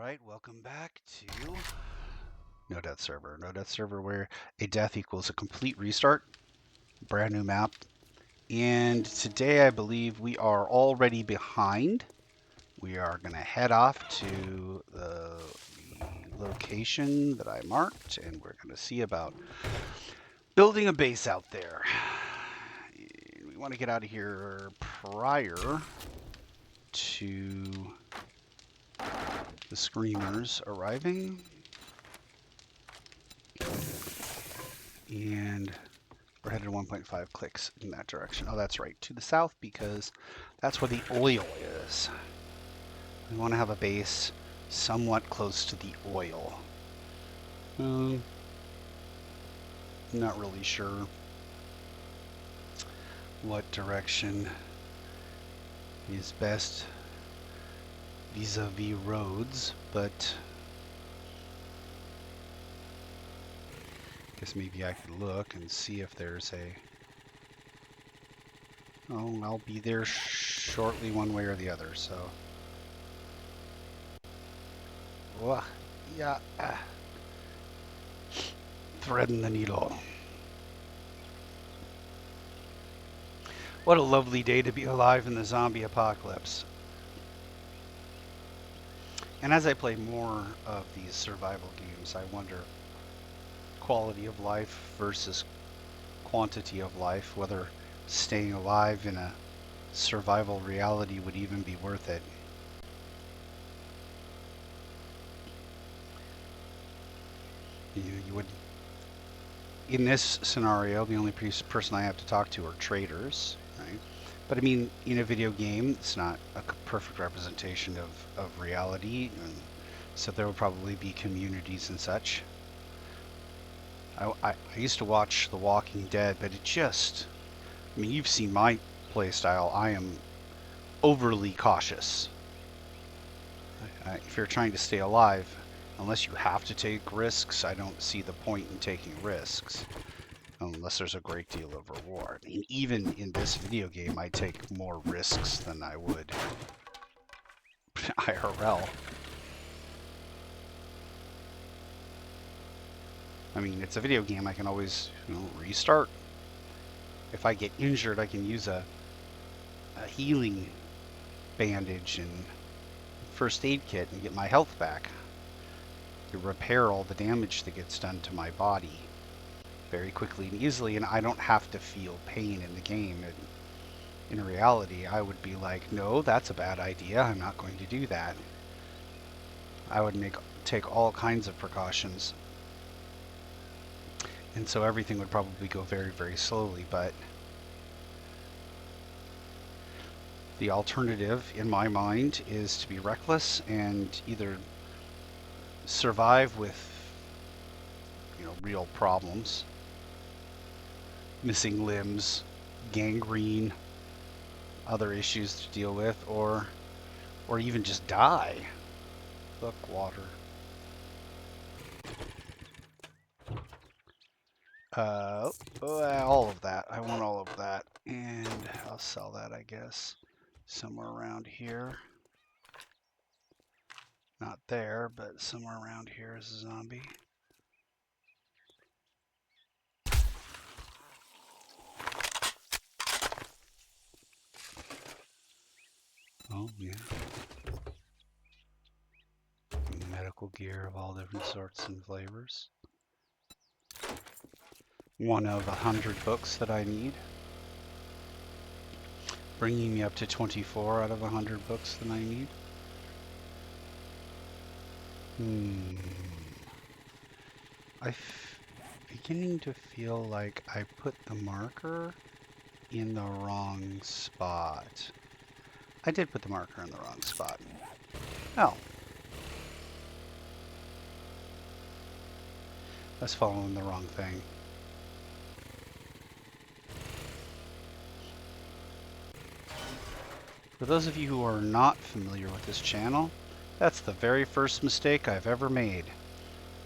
Alright, welcome back to No Death Server. No Death Server where a death equals a complete restart. Brand new map. And today I believe we are already behind. We are going to head off to the location that I marked, and we're going to see about building a base out there. We want to get out of here prior to the screamers arriving. And we're headed 1.5 clicks in that direction. Oh, that's right, to the south, because that's where the oil is. We want to have a base somewhat close to the oil. Not really sure what direction is best vis-a-vis roads, but I guess maybe I could look and see if there's a... Oh, I'll be there shortly one way or the other, so... Whoa, yeah. Threading the needle. What a lovely day to be alive in the zombie apocalypse. And as I play more of these survival games, I wonder quality of life versus quantity of life, whether staying alive in a survival reality would even be worth it. You would, in this scenario, the only person I have to talk to are traders, right? But I mean, in a video game, it's not a perfect representation of reality, and so there will probably be communities and such. I used to watch The Walking Dead, but it just, I mean, you've seen my play style. I am overly cautious. If you're trying to stay alive, unless you have to take risks, I don't see the point in taking risks. Unless there's a great deal of reward. And even in this video game, I take more risks than I would IRL. I mean, it's a video game. I can always, restart. If I get injured, I can use a healing bandage and first aid kit and get my health back to repair all the damage that gets done to my body very quickly and easily, and I don't have to feel pain in the game. And in reality, I would be like, no, that's a bad idea. I'm not going to do that. I would take all kinds of precautions. And so everything would probably go very, very slowly, but the alternative, in my mind, is to be reckless and either survive with, real problems, missing limbs, gangrene, other issues to deal with, or even just die. Look, water. All of that. I want all of that, and I'll sell that, I guess, somewhere around here. Not there, but somewhere around here is a zombie. Oh, yeah. Medical gear of all different sorts and flavors. One of 100 books that I need. Bringing me up to 24 out of 100 books that I need. I'm beginning to feel like I put the marker in the wrong spot. I did put the marker in the wrong spot. Oh. I was following the wrong thing. For those of you who are not familiar with this channel, that's the very first mistake I've ever made.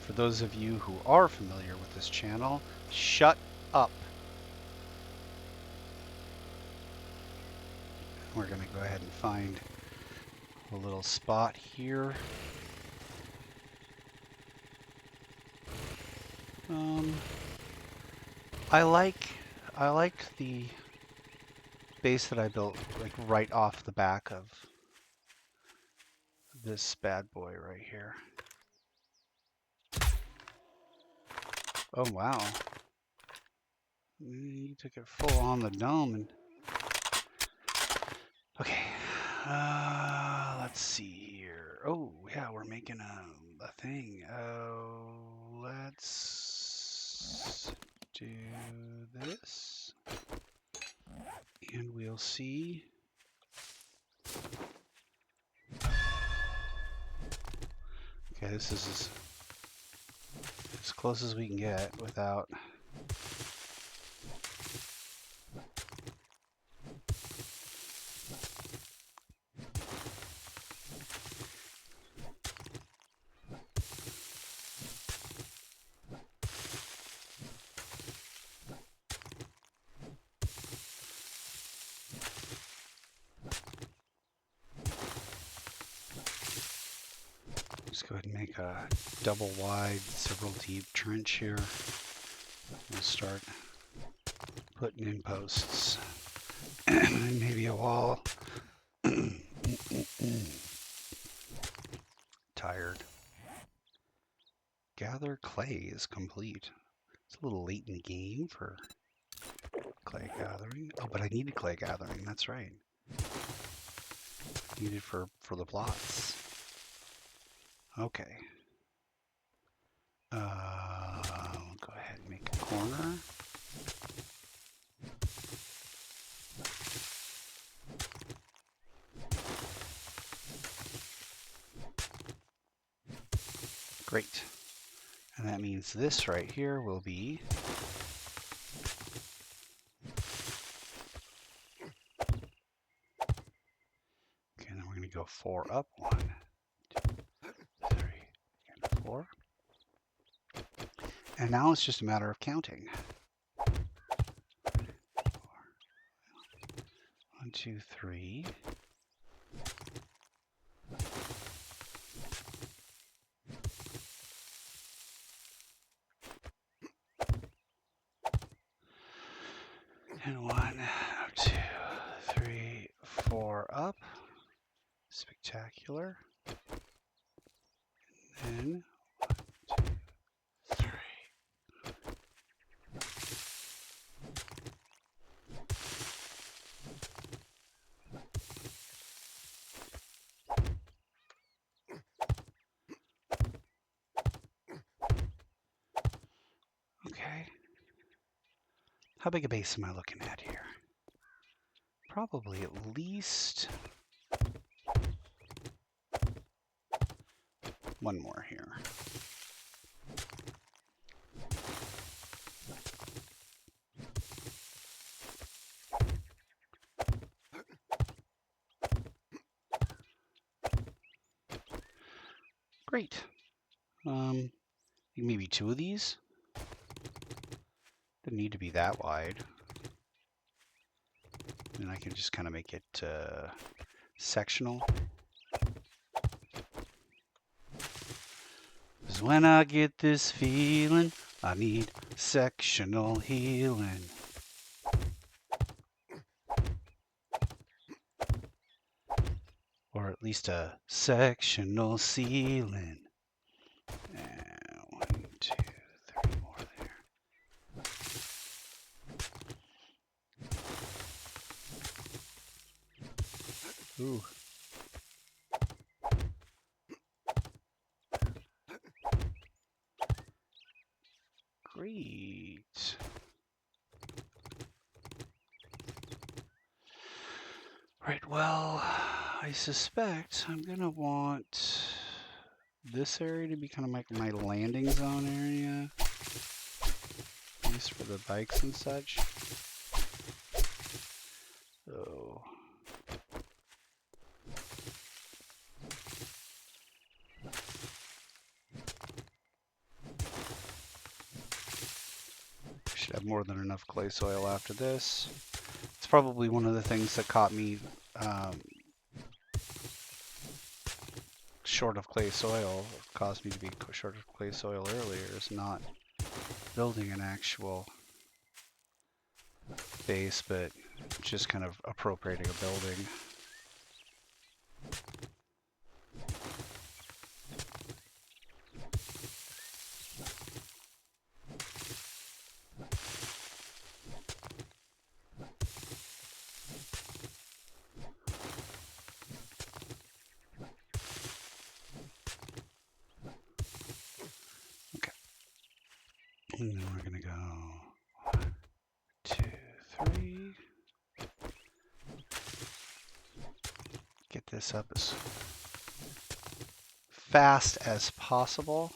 For those of you who are familiar with this channel, shut up. We're going to go ahead and find a little spot here. I like the base that I built like right off the back of this bad boy right here. Oh wow. You took it full on the dome and okay. Let's see here. Oh yeah, we're making a thing. Let's do this. And we'll see. Okay, this is as close as we can get without just go ahead and make a double wide, several deep trench here. We'll start putting in posts and maybe a wall. Tired. Gather clay is complete. It's a little late in the game for clay gathering. Oh, but I needed clay gathering. That's right. Needed for the plots. Okay. We'll go ahead and make a corner. Great. And that means this right here will be okay, then we're going to go 4 up. 1, 2, 3, and 4. And now it's just a matter of counting. 1, 2, 3. And 1, 2, 3, 4 up. Spectacular. And then 1, 2, 3. Okay. How big a base am I looking at here? Probably at least 1 more here. Great. Maybe 2 of these. Doesn't need to be that wide. And I can just kind of make it sectional. 'Cause when I get this feeling, I need sectional healing. Or at least a sectional ceiling. And 1, 2, 3 more there. Ooh. Great. Right, well, I suspect I'm gonna want this area to be kind of like my landing zone area. At least for the bikes and such. So should have more than enough clay soil after this. It's probably one of the things that caught me short of clay soil, caused me to be short of clay soil earlier, is not building an actual base, but just kind of appropriating a building. And then we're going to go 1, 2, 3. Get this up as fast as possible.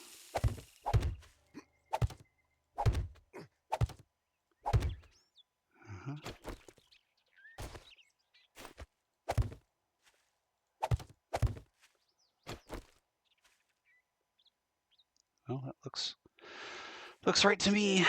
Well, that looks right to me.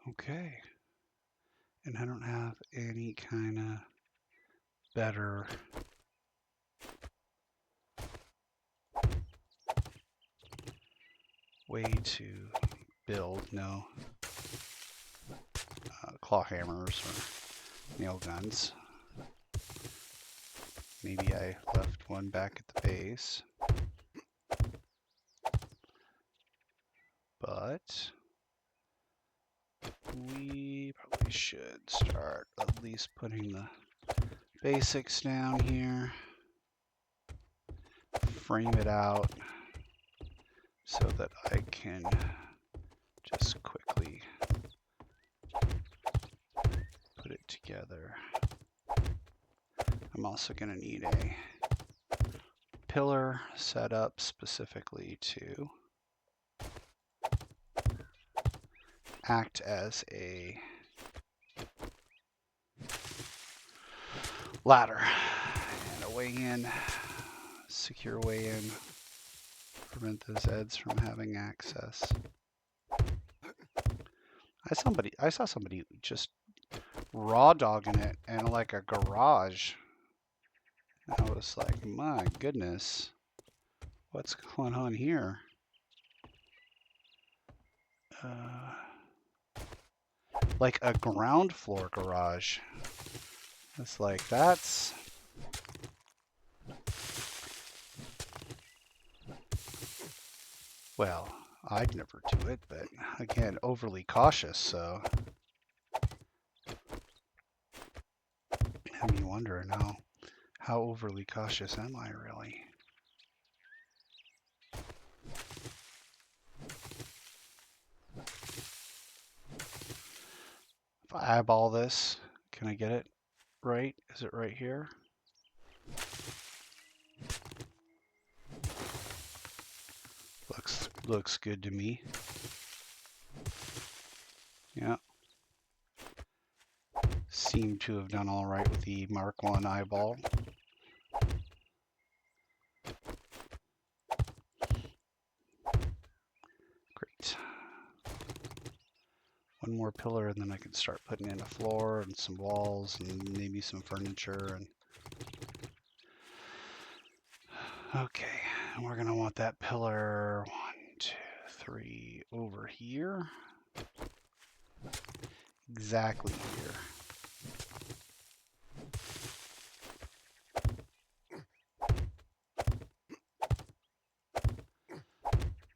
Okay. And I don't have any kind of better way to build. No claw hammers or nail guns. Maybe I left one back at the base. But we probably should start at least putting the basics down here. Frame it out so that I can just quickly put it together. I'm also going to need a pillar set up specifically to act as a ladder and a way in, secure way in, prevent the Zeds from having access. I saw somebody just raw dogging it in like a garage. I was like, my goodness, what's going on here? Like a ground floor garage. It's like, that's... Well, I'd never do it, but again, overly cautious, so... I mean, wonder now, how overly cautious am I really? If I eyeball this, can I get it right? Is it right here? Looks good to me. Yeah. Seem to have done all right with the Mark 1 eyeball. Great. One more pillar and then I can start putting in a floor and some walls and maybe some furniture. And okay, and we're gonna want that pillar 1, 2, 3 over here. Exactly here.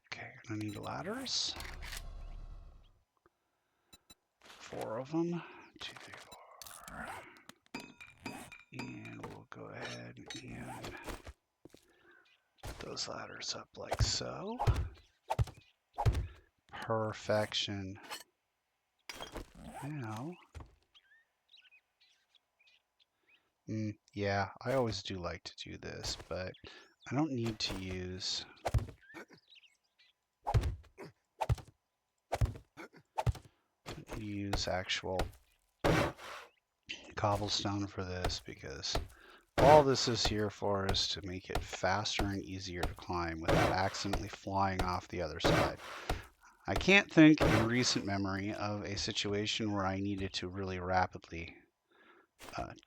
Okay, I need ladders. 4 of them. 2, 3, 4. And we'll go ahead and put those ladders up like so. Perfection. Now, yeah, I always do like to do this, but I don't need to use actual cobblestone for this, because all this is here for is to make it faster and easier to climb without accidentally flying off the other side. I can't think in recent memory of a situation where I needed to really rapidly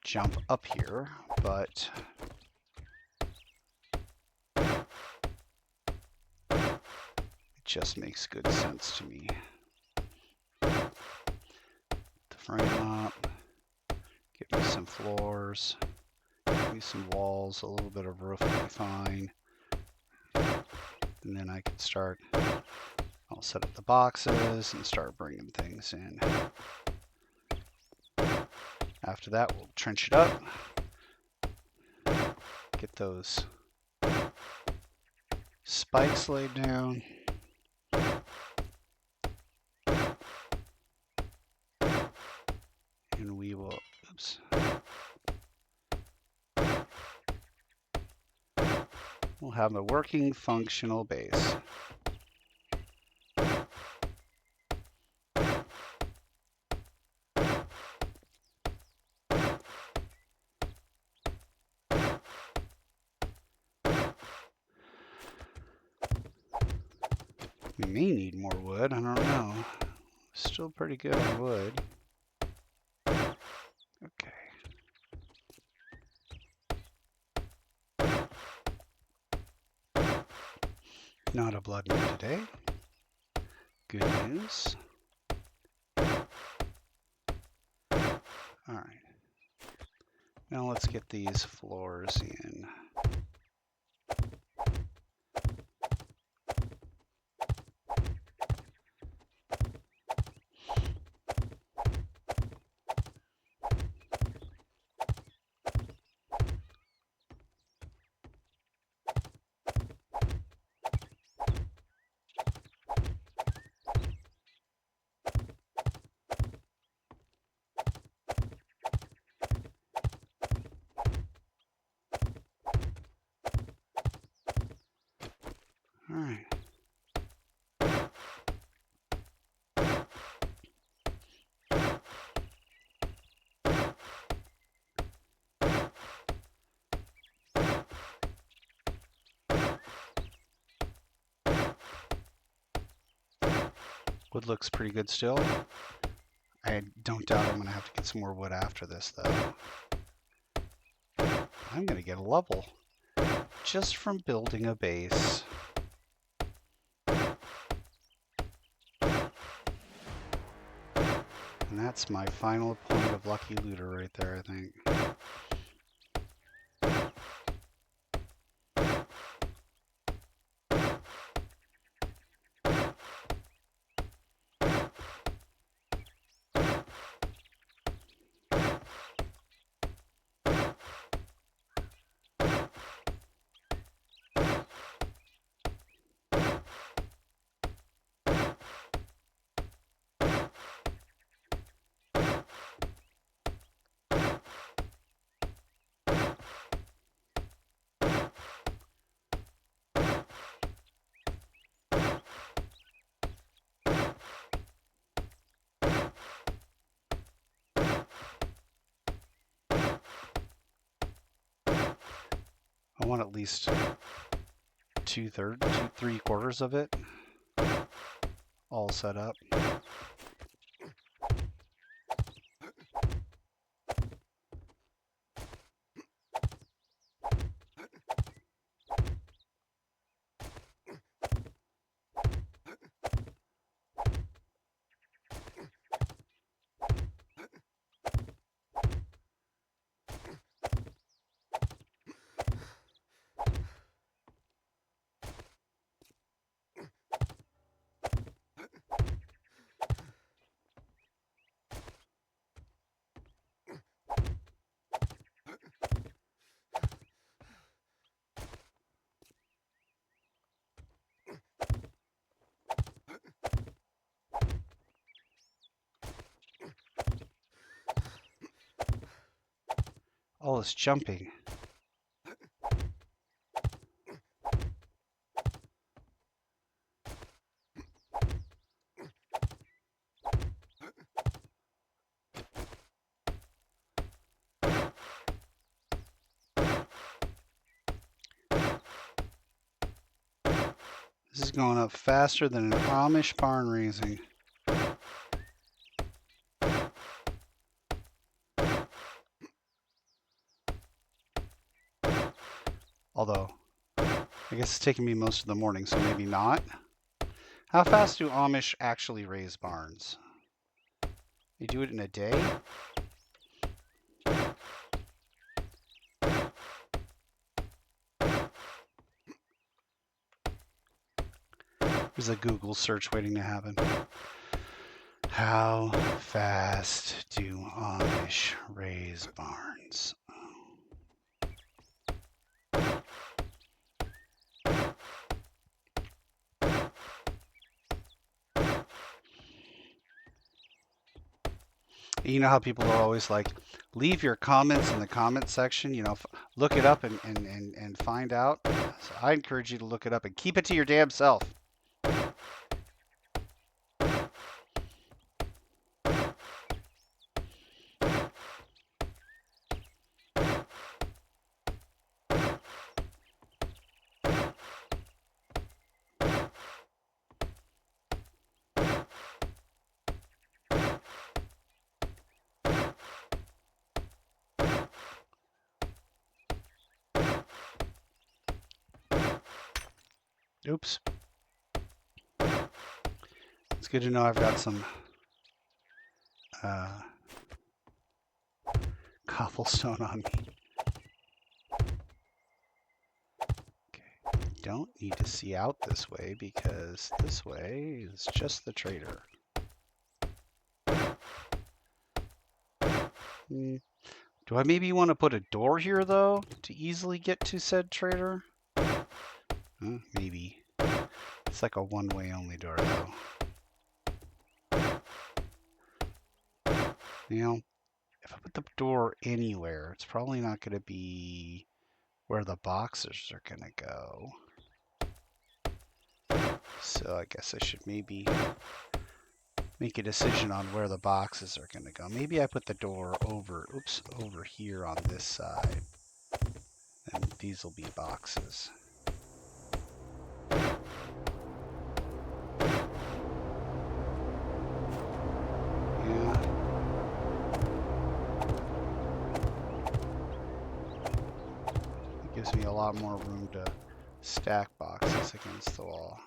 jump up here, but it just makes good sense to me. The frame up, give me some floors, give me some walls, a little bit of roof will be fine. And then I can start, I'll set up the boxes and start bringing things in. After that, we'll trench it up, get those spikes laid down. And we will, oops. We'll have a working functional base. We may need more wood, I don't know. Still pretty good on wood. Okay. Not a blood moon today. Good news. Alright. Now let's get these floors in. Alright. Wood looks pretty good still. I don't doubt I'm going to have to get some more wood after this, though. I'm going to get a level just from building a base. And that's my final point of lucky looter right there, I think. I want at least 3/4 of it all set up. All this jumping. This is going up faster than an Amish barn raising. Although, I guess it's taking me most of the morning, so maybe not. How fast do Amish actually raise barns? They do it in a day? There's a Google search waiting to happen. How fast do Amish raise barns? You know how people are always like, leave your comments in the comment section, you know, look it up and find out. So I encourage you to look it up and keep it to your damn self. Oops. It's good to know I've got some cobblestone on me. Okay, don't need to see out this way because this way is just the trader. Do I maybe want to put a door here though to easily get to said trader? Maybe. It's like a one-way only door though. You know, if I put the door anywhere, it's probably not going to be where the boxes are going to go. So I guess I should maybe make a decision on where the boxes are going to go. Maybe I put the door over here on this side. And these will be boxes. Yeah. It gives me a lot more room to stack boxes against the wall.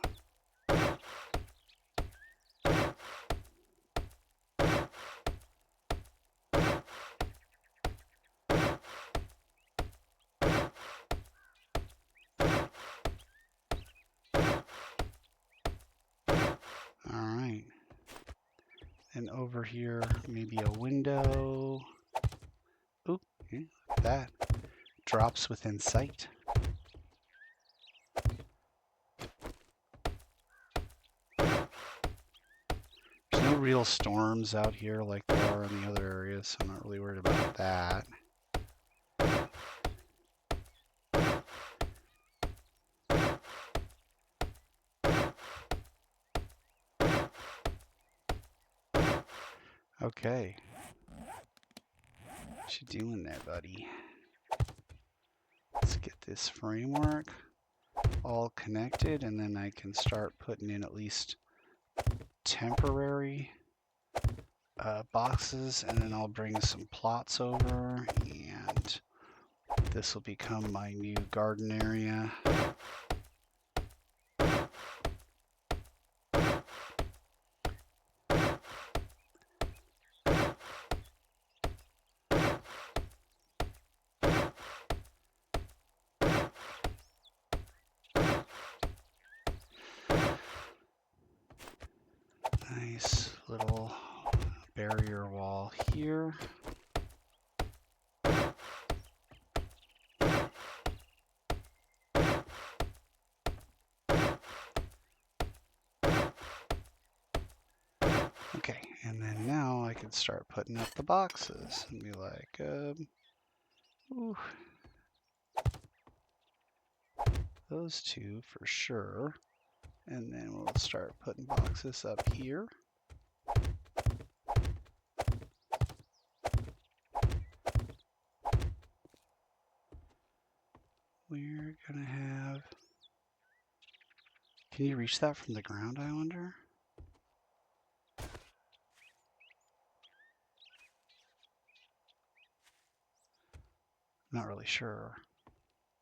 Alright. And over here, maybe a window. Oop, yeah, that drops within sight. There's no real storms out here like there are in the other areas, so I'm not really worried about that. Okay. What you doing there, buddy? Let's get this framework all connected, and then I can start putting in at least temporary boxes, and then I'll bring some plots over, and this will become my new garden area. Nice little barrier wall here. Okay, and then now I can start putting up the boxes and be like, ooh, those two for sure. And then we'll start putting boxes up here. We're gonna have Can you reach that from the ground, I wonder? Not really sure.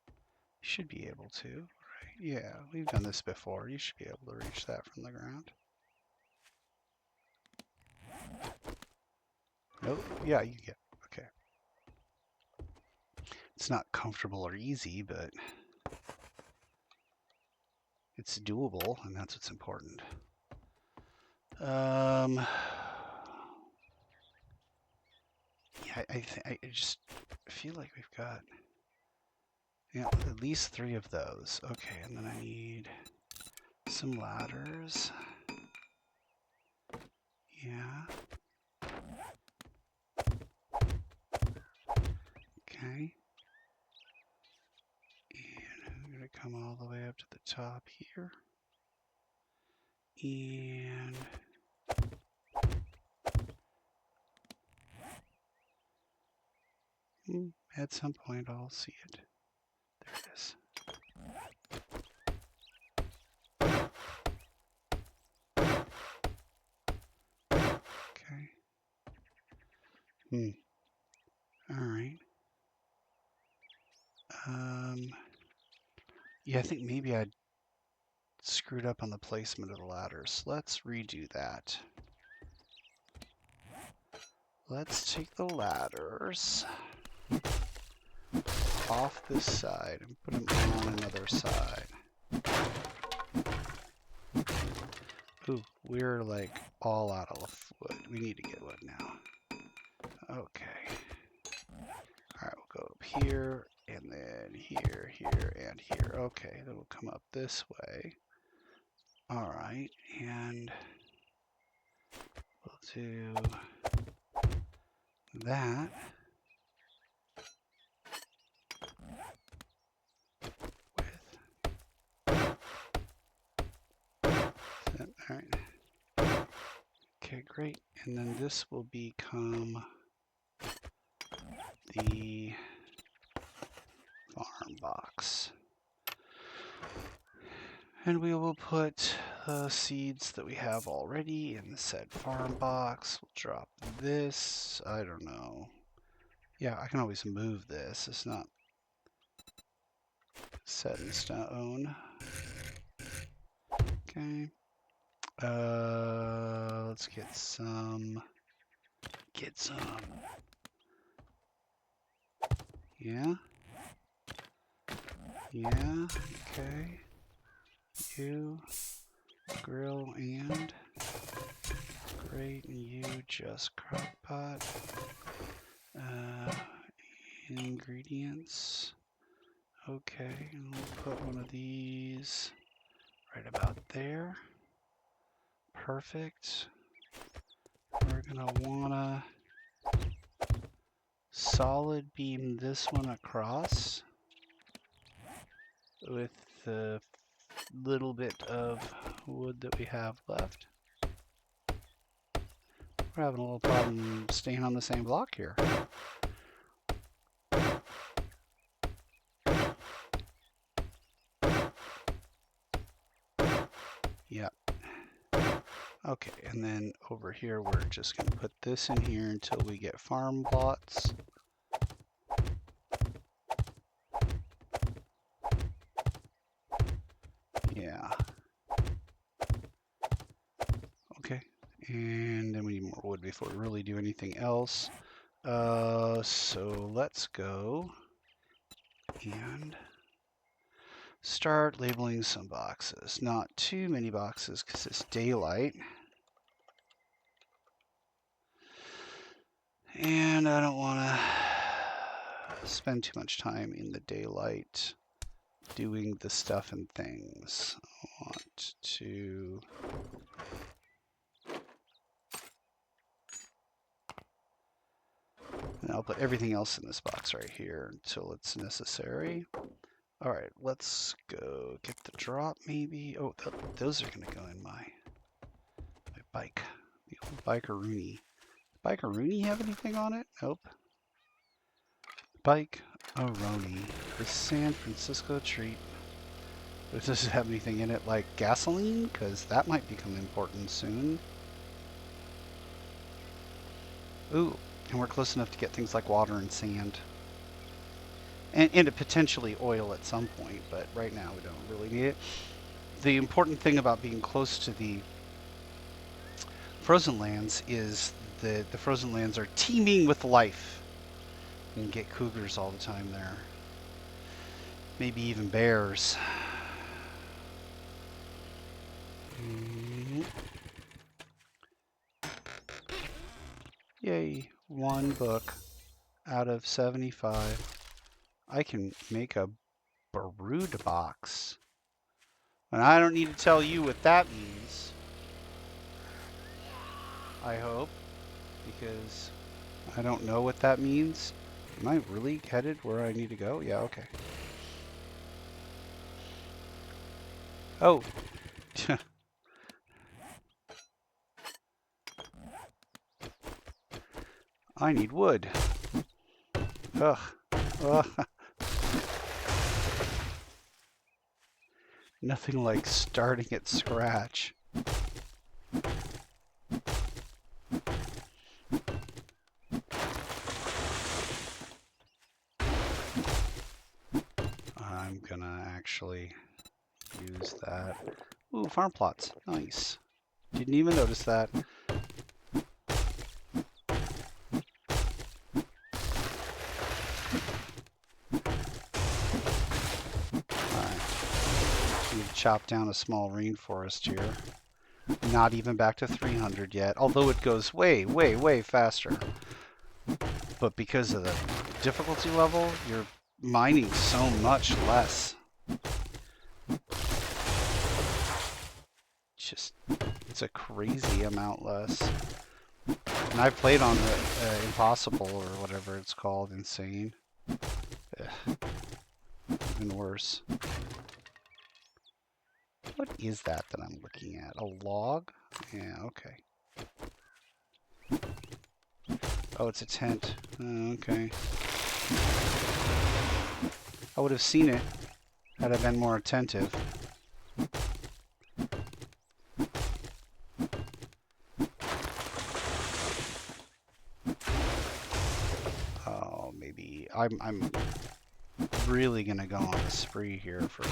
You should be able to, right? Yeah, we've done this before. You should be able to reach that from the ground. Nope. Yeah, you get. Okay. It's not comfortable or easy, but it's doable, and that's what's important. Yeah, I just feel like we've got at least 3 of those. Okay, and then I need some ladders. Yeah. Okay. And I'm going to come all the way up to the top here. And at some point I'll see it. There it is. Okay. All right. Yeah, I think maybe I screwed up on the placement of the ladders. Let's redo that. Let's take the ladders off this side and put them on another side. Ooh, we're like all out of wood. We need to get wood now. Okay. Alright, we'll go up here, and then here, here, and here. Okay, then we'll come up this way. Alright, and we'll do that. Alright. Okay, great. And then this will become the farm box. And we will put the seeds that we have already in the said farm box. We'll drop this. I don't know. Yeah, I can always move this. It's not set in stone. Okay. Let's get some. Yeah. Yeah. Okay. You grill and great, and you just crock pot. Ingredients. Okay, and we'll put one of these right about there. Perfect. We're gonna wanna solid beam this one across with the little bit of wood that we have left. We're having a little problem staying on the same block here. Yep. Okay, and then over here we're just going to put this in here until we get farm plots. Yeah. Okay, and then we need more wood before we really do anything else. So let's go and start labeling some boxes. Not too many boxes because it's daylight. And I don't want to spend too much time in the daylight doing the stuff and things. I want to and I'll put everything else in this box right here until it's necessary. All right, let's go get the drop maybe. Oh, those are going to go in my bike. The old Biker-Rooney. Biker-Rooney have anything on it? Nope. Bike-O-Rooney. The San Francisco treat. Does it have anything in it like gasoline? Because that might become important soon. Ooh, and we're close enough to get things like water and sand. And potentially oil at some point, but right now we don't really need it. The important thing about being close to the frozen lands is the frozen lands are teeming with life. You can get cougars all the time there. Maybe even bears. Yay, one book out of 75. I can make a brood box. And I don't need to tell you what that means. I hope, because I don't know what that means. Am I really headed where I need to go? Yeah, okay. Oh. I need wood. Ugh. Ugh. Nothing like starting at scratch. I'm gonna actually use that. Ooh, farm plots. Nice. Didn't even notice that. Alright. Need to chop down a small rainforest here. Not even back to 300 yet, although it goes way, way, way faster. But because of the difficulty level, you're mining so much less. Just, it's a crazy amount less. And I played on the Impossible or whatever it's called, Insane. Ugh. Even worse. What is that I'm looking at? A log? Yeah, okay. Oh, it's a tent. Oh, okay. I would have seen it had I been more attentive. Oh, maybe I'm really gonna go on a spree here for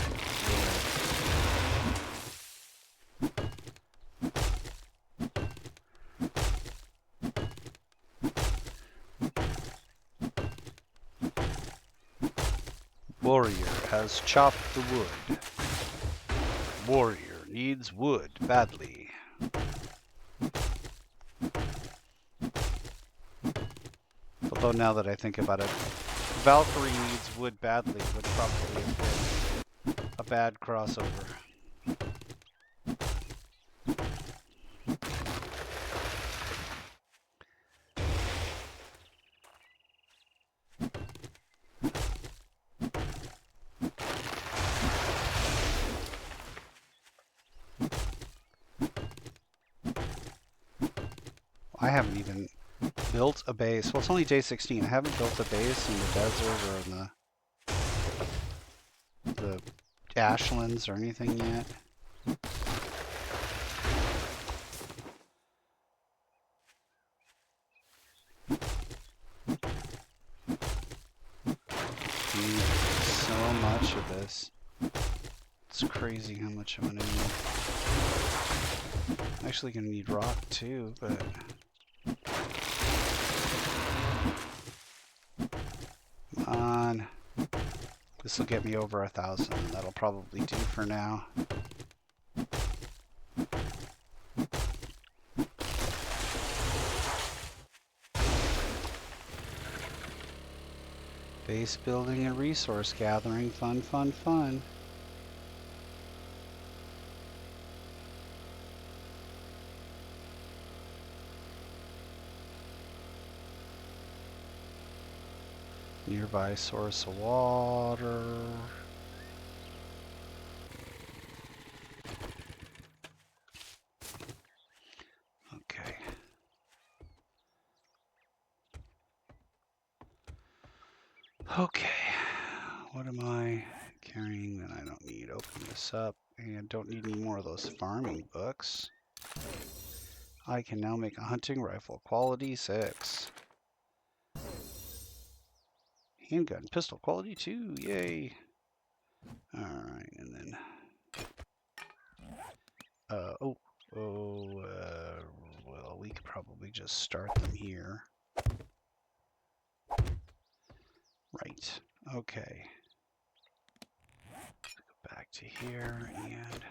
Warrior has chopped the wood. Warrior needs wood badly. Although now that I think about it, Valkyrie needs wood badly would probably have been a bad crossover. I haven't even built a base. Well, it's only day 16. I haven't built a base in the desert or in the ashlands or anything yet. So much of this. It's crazy how much I'm gonna need. I'm actually gonna need rock too, but come on. This will get me over 1,000. That'll probably do for now. Base building and resource gathering. Fun, fun, fun. Nearby source of water. Okay. Okay. What am I Carrying, then I don't need. Open this up, and don't need any more of those farming books. I can now make a hunting rifle, quality 6. Handgun, pistol, quality 2, yay. Alright, and then... well, we could probably just start them here. Right, okay. Go back to here, and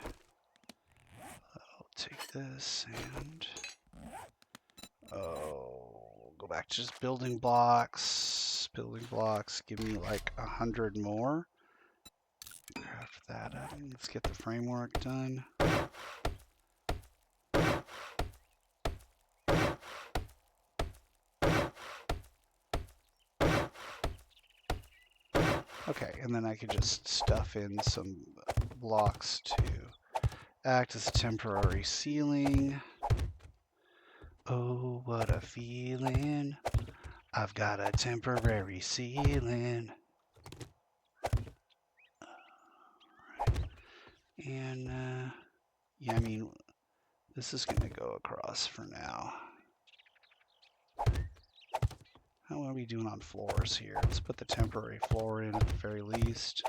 I'll take this, and... go back to just building blocks. Building blocks, give me like 100 more. Craft that up. Let's get the framework done. Okay, and then I could just stuff in some blocks to act as a temporary ceiling. Oh, what a feeling. I've got a temporary ceiling. And, yeah, I mean, this is going to go across for now. How are we doing on floors here? Let's put the temporary floor in at the very least.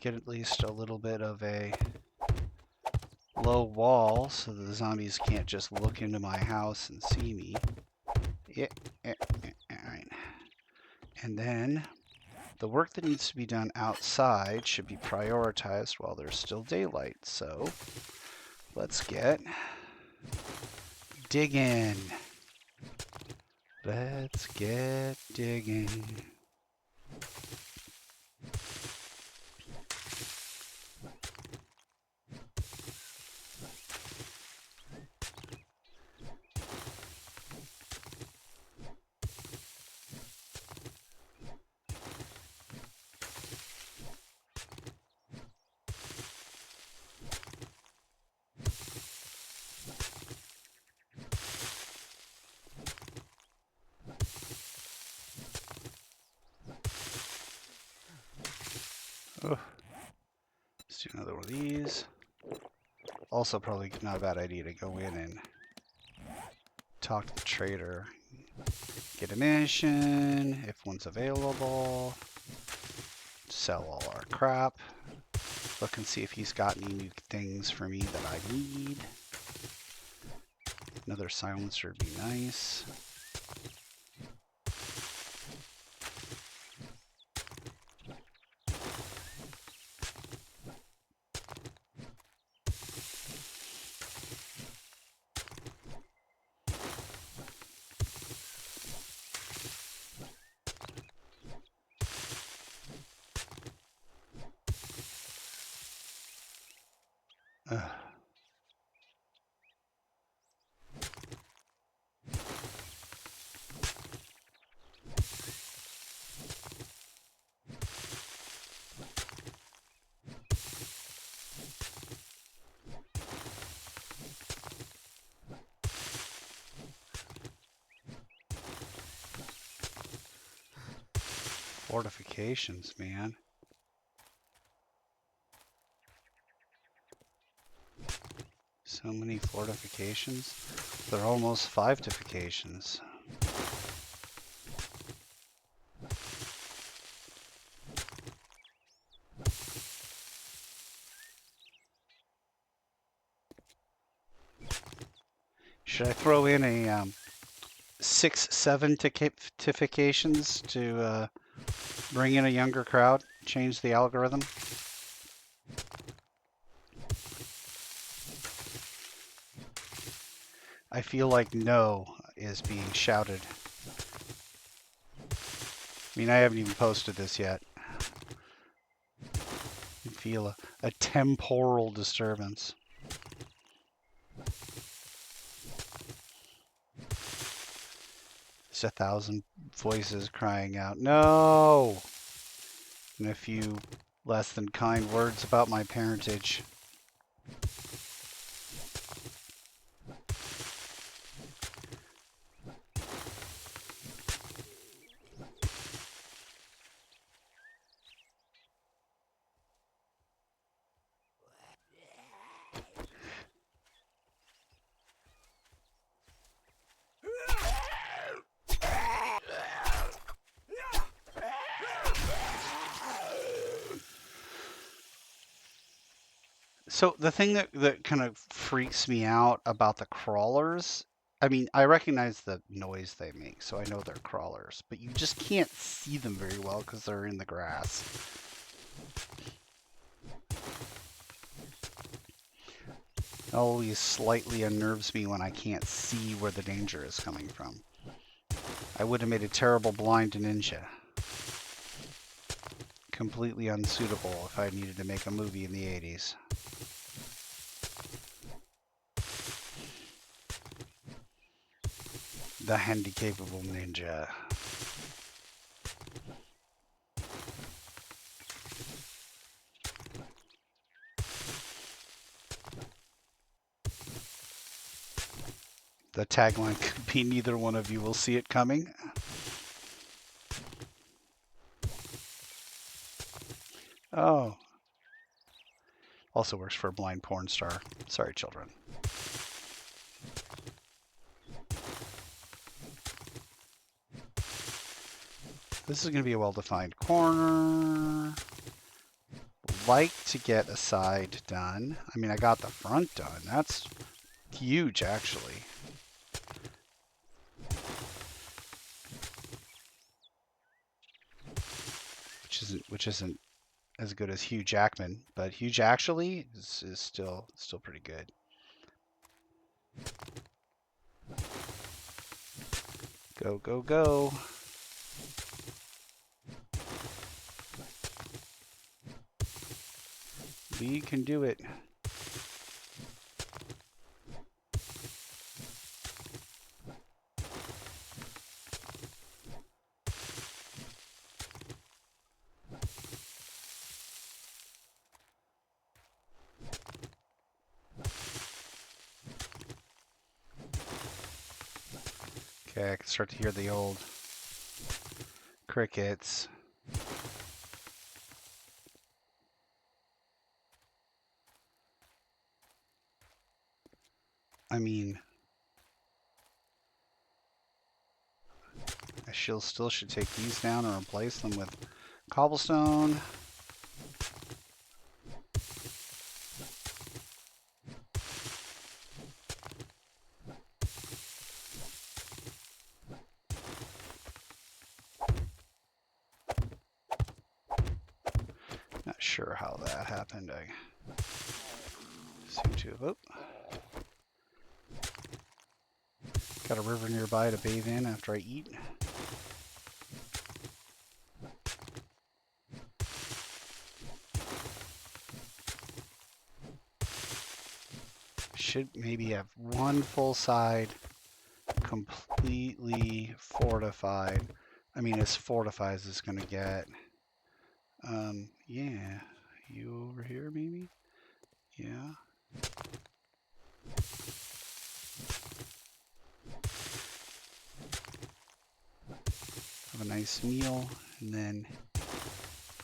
Get at least a little bit of a low wall so the zombies can't just look into my house and see me. Yeah, alright. And then the work that needs to be done outside should be prioritized while there's still daylight. So let's get digging. Let's get digging. Oh, let's do another one of these. Also, probably not a bad idea to go in and talk to the trader. Get ammunition, if one's available. Sell all our crap. Look and see if he's got any new things for me that I need. Another silencer would be nice. Fortifications, man. So many fortifications. They're almost 5-tifications. Should I throw in a 6-7-tifications to bring in a younger crowd? Change the algorithm? I feel like no is being shouted. I mean, I haven't even posted this yet. I feel a temporal disturbance. There's 1,000 voices crying out, no! And a few less than kind words about my parentage. So the thing that kind of freaks me out about the crawlers, I mean, I recognize the noise they make, so I know they're crawlers, but you just can't see them very well because they're in the grass. It always slightly unnerves me when I can't see where the danger is coming from. I would have made a terrible blind ninja. Completely unsuitable if I needed to make a movie in the 80s. The handy-capable ninja. The tagline could be neither one of you will see it coming. Oh. Also works for a blind porn star. Sorry, children. This is going to be a well-defined corner. Like to get a side done. I mean, I got the front done. That's huge, actually. Which isn't as good as Hugh Jackman, but Hugh actually is still pretty good. Go, go, go. We can do it. Okay, I can start to hear the old crickets. I mean, I still should take these down and replace them with cobblestone. Not sure how that happened. I seem to have. Oh. Got a river nearby to bathe in after I eat. Should maybe have one full side completely fortified. I mean, as fortified as it's going to get. Yeah. You over here, maybe? Yeah. Have a nice meal, and then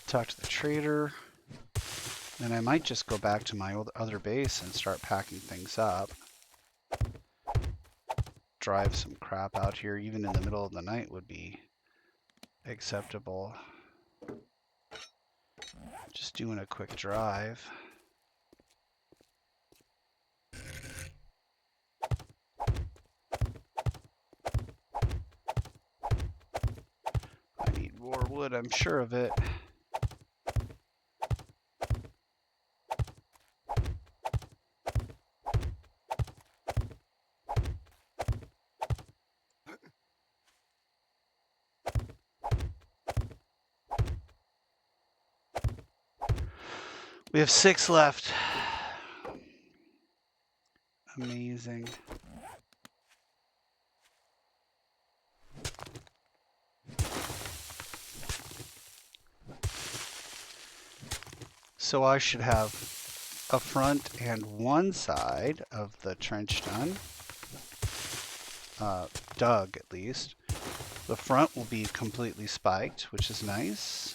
talk to the trader. Then I might just go back to my other base and start packing things up. Drive some crap out here, even in the middle of the night, would be acceptable. Just doing a quick drive. I need more wood, I'm sure of it. We have 6 left. Amazing. So I should have a front and one side of the trench done. Dug, at least. The front will be completely spiked, which is nice.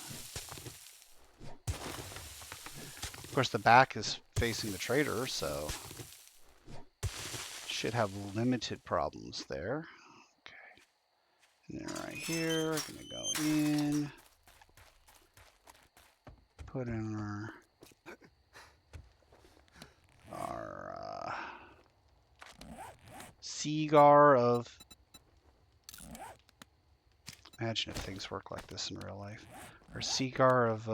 Of course, the back is facing the trader, so should have limited problems there. Okay. And then right here, we're gonna go in. Put in our cigar of... Imagine if things work like this in real life. Our cigar of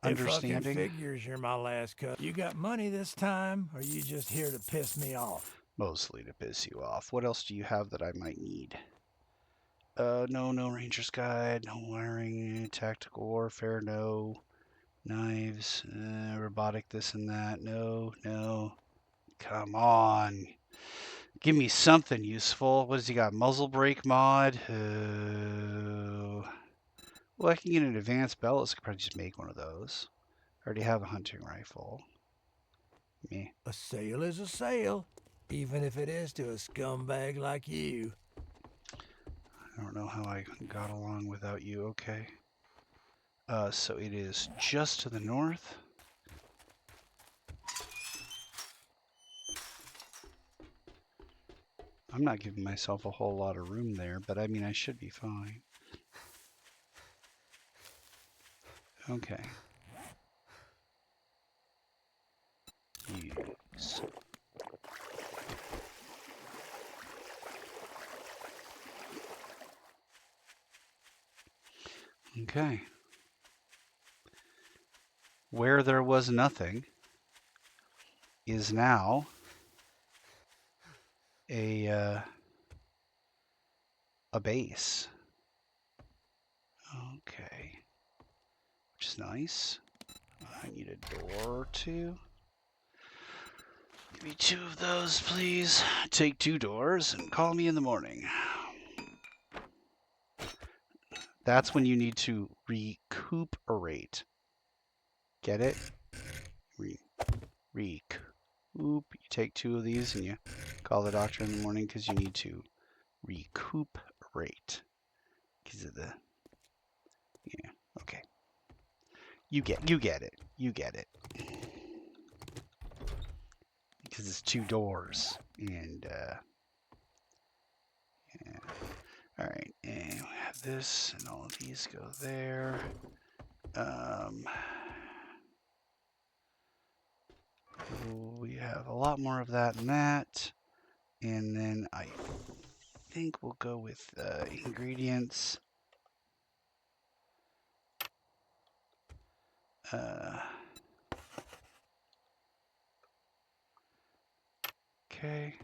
understanding. It fucking figures you're my last cut. You got money this time, or you just here to piss me off? Mostly to piss you off. What else do you have that I might need? No ranger's guide, no wiring, tactical warfare, no knives, robotic this and that, no. Come on. Give me something useful. What has he got? Muzzle brake mod? Well, I can get an advanced belt. I could probably just make one of those. I already have a hunting rifle. Me. A sale is a sale, even if it is to a scumbag like you. I don't know how I got along without you. Okay. So it is just to the north. I'm not giving myself a whole lot of room there, but I mean, I should be fine. Okay. Use. Okay. Where there was nothing is now a base. Okay. Which is nice. I need a door or two. Give me 2 of those, please. Take 2 doors and call me in the morning. That's when you need to recuperate. Get it? Recoup. You take 2 of these and you call the doctor in the morning because you need to recuperate. Because of the... Yeah, okay. You get it. You get it. Because it's 2 doors. And, yeah. Alright, and we have this, and all of these go there. We have a lot more of that and that. And then I think we'll go with ingredients. Okay.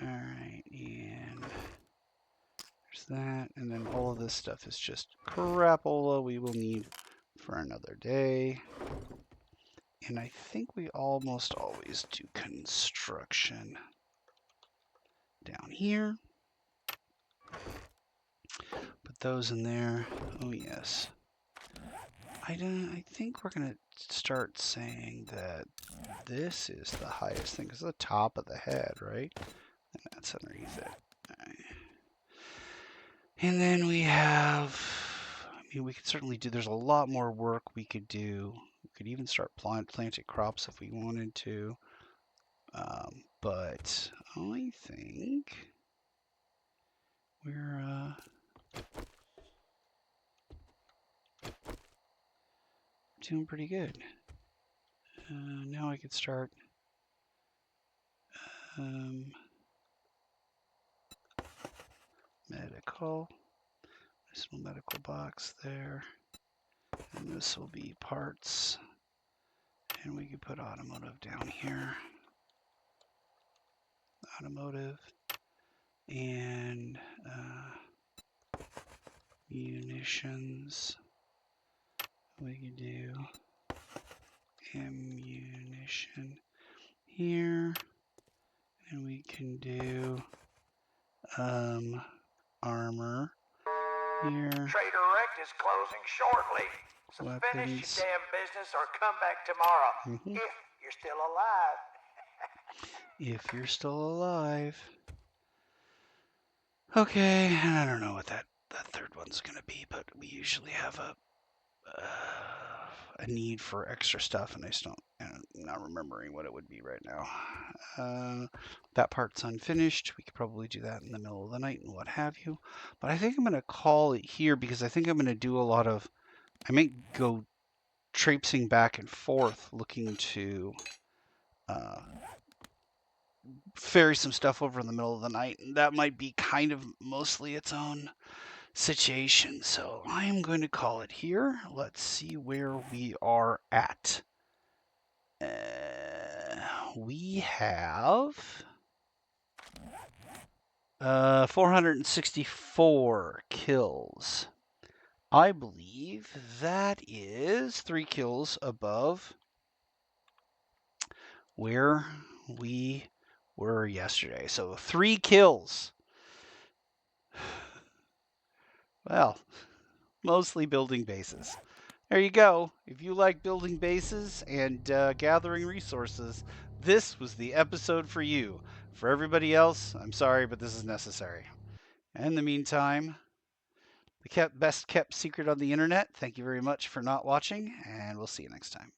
Alright, and there's that. And then all of this stuff is just crapola we will need for another day. And I think we almost always do construction down here. Put those in there. Oh, yes. I think we're going to start saying that this is the highest thing. Because the top of the head, right? And that's underneath it. Right. And then we have... I mean, we could certainly do... There's a lot more work we could do. We could even start planting crops if we wanted to. But I think we're doing pretty good. Now I could start medical. This little medical box there. And this will be parts. And we could put automotive down here. Automotive. And munitions. We could do ammunition here. And we can do armor here. Trader Rect is closing shortly. So finish your damn business or come back tomorrow. If you're still alive. If you're still alive. Okay, and I don't know what that third one's gonna be, but we usually have a need for extra stuff, and I'm not remembering what it would be right now. That part's unfinished. We could probably do that in the middle of the night and what have you. But I think I'm gonna call it here because I think I'm gonna do a lot of. I might go traipsing back and forth looking to ferry some stuff over in the middle of the night. And that might be kind of mostly its own situation. So I'm going to call it here. Let's see where we are at. We have 464 kills. I believe that is 3 kills above where we were yesterday. So 3 kills. Well, mostly building bases. There you go. If you like building bases and gathering resources, this was the episode for you. For everybody else, I'm sorry, but this is necessary. In the meantime, the best kept secret on the internet. Thank you very much for not watching, and we'll see you next time.